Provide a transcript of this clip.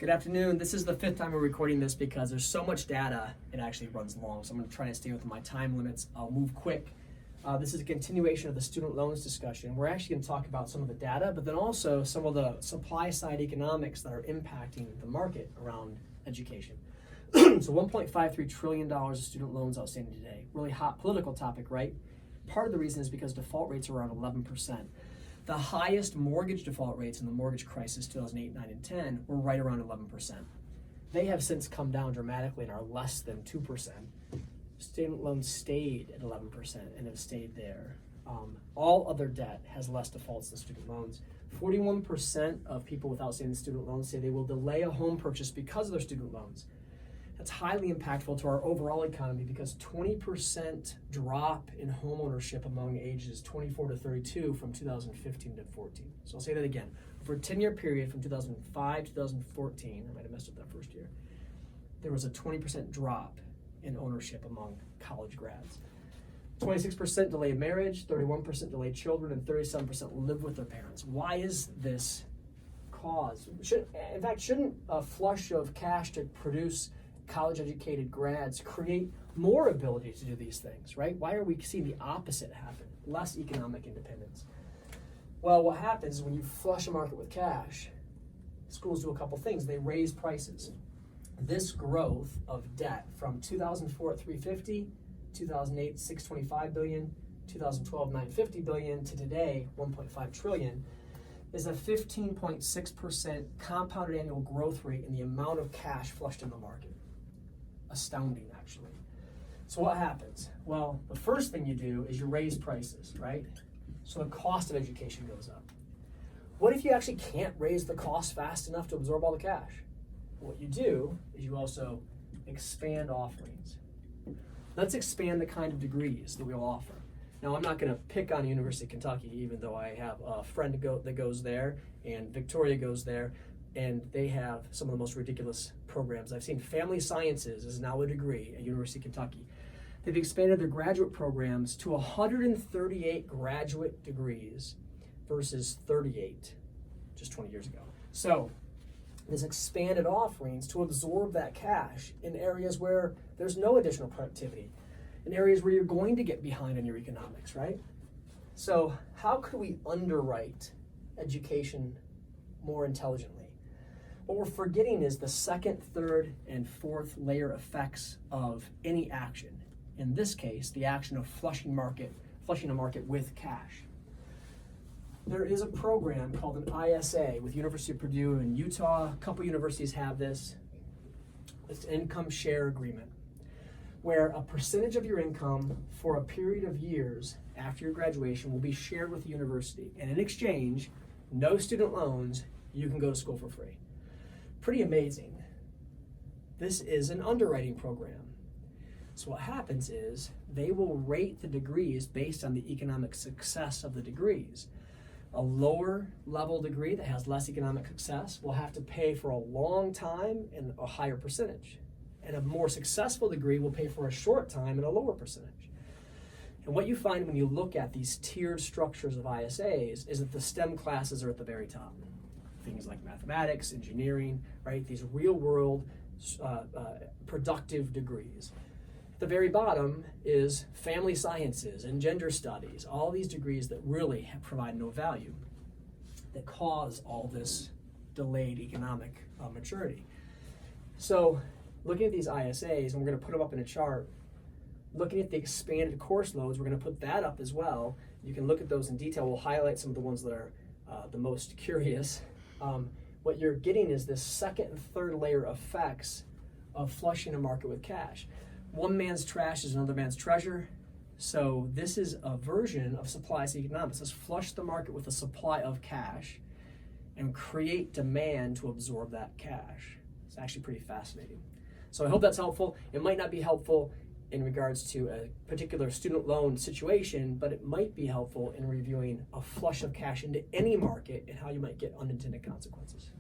Good afternoon. This is the fifth time we're recording this because there's so much data, it actually runs long. So I'm going to try to stay within my time limits. I'll move quick. This is a continuation of the student loans discussion. We're actually going to talk about some of the data, but then also some of the supply side economics that are impacting the market around education. So $1.53 trillion of student loans outstanding today. Really hot political topic, right? Part of the reason is because default rates are around 11%. The highest mortgage default rates in the mortgage crisis, 2008, 9, and 10, were right around 11%. They have since come down dramatically and are less than 2%. Student loans stayed at 11% and have stayed there. All other debt has less defaults than student loans. 41% of people with outstanding student loans say they will delay a home purchase because of their student loans. That's highly impactful to our overall economy because 20% drop in home ownership among ages 24 to 32 from 2015 to 14. So I'll say that again. For a 10-year period from 2005 to 2014, I might have messed up that first year, there was a 20% drop in ownership among college grads. 26% delayed marriage, 31% delayed children, and 37% live with their parents. Why is this cause? Shouldn't a flush of cash to produce college-educated grads create more ability to do these things, right? Why are we seeing the opposite happen? Less economic independence. Well, what happens is when you flush a market with cash, schools do a couple things. They raise prices. This growth of debt from 2004 at 350, 2008 625 billion, 2012 950 billion to today 1.5 trillion is a 15.6% compounded annual growth rate in the amount of cash flushed in the market. Astounding, actually. So what happens? Well, the first thing you do is you raise prices, right? So the cost of education goes up. What if you actually can't raise the cost fast enough to absorb all the cash? What you do is you also expand offerings. Let's expand the kind of degrees that we'll offer. Now, I'm not going to pick on University of Kentucky, even though I have a friend that goes there, and Victoria goes there, and they have some of the most ridiculous programs. I've seen family sciences is now a degree at University of Kentucky. They've expanded their graduate programs to 138 graduate degrees versus 38 just 20 years ago. So there's expanded offerings to absorb that cash in areas where there's no additional productivity, in areas where you're going to get behind in your economics, right? So how could we underwrite education more intelligently? What we're forgetting is the second, third, and fourth layer effects of any action. In this case, the action of flushing a market with cash. There is a program called an ISA with University of Purdue in Utah. A couple universities have this. It's an income share agreement, where a percentage of your income for a period of years after your graduation will be shared with the university. And in exchange, no student loans, you can go to school for free. Pretty amazing. This is an underwriting program. So what happens is they will rate the degrees based on the economic success of the degrees. A lower level degree that has less economic success will have to pay for a long time and a higher percentage. And a more successful degree will pay for a short time and a lower percentage. And what you find when you look at these tiered structures of ISAs is that the STEM classes are at the very top. Things like mathematics, engineering, right? These real world productive degrees. At the very bottom is family sciences and gender studies, all these degrees that really provide no value, that cause all this delayed economic maturity. So looking at these ISAs, and we're going to put them up in a chart, looking at the expanded course loads, we're going to put that up as well. You can look at those in detail. We'll highlight some of the ones that are the most curious. What you're getting is this second and third layer effects of flushing a market with cash. One man's trash is another man's treasure. So this is a version of supply side economics. Let's flush the market with a supply of cash and create demand to absorb that cash. It's actually pretty fascinating. So I hope that's helpful. It might not be helpful in regards to a particular student loan situation, but it might be helpful in reviewing a flush of cash into any market and how you might get unintended consequences.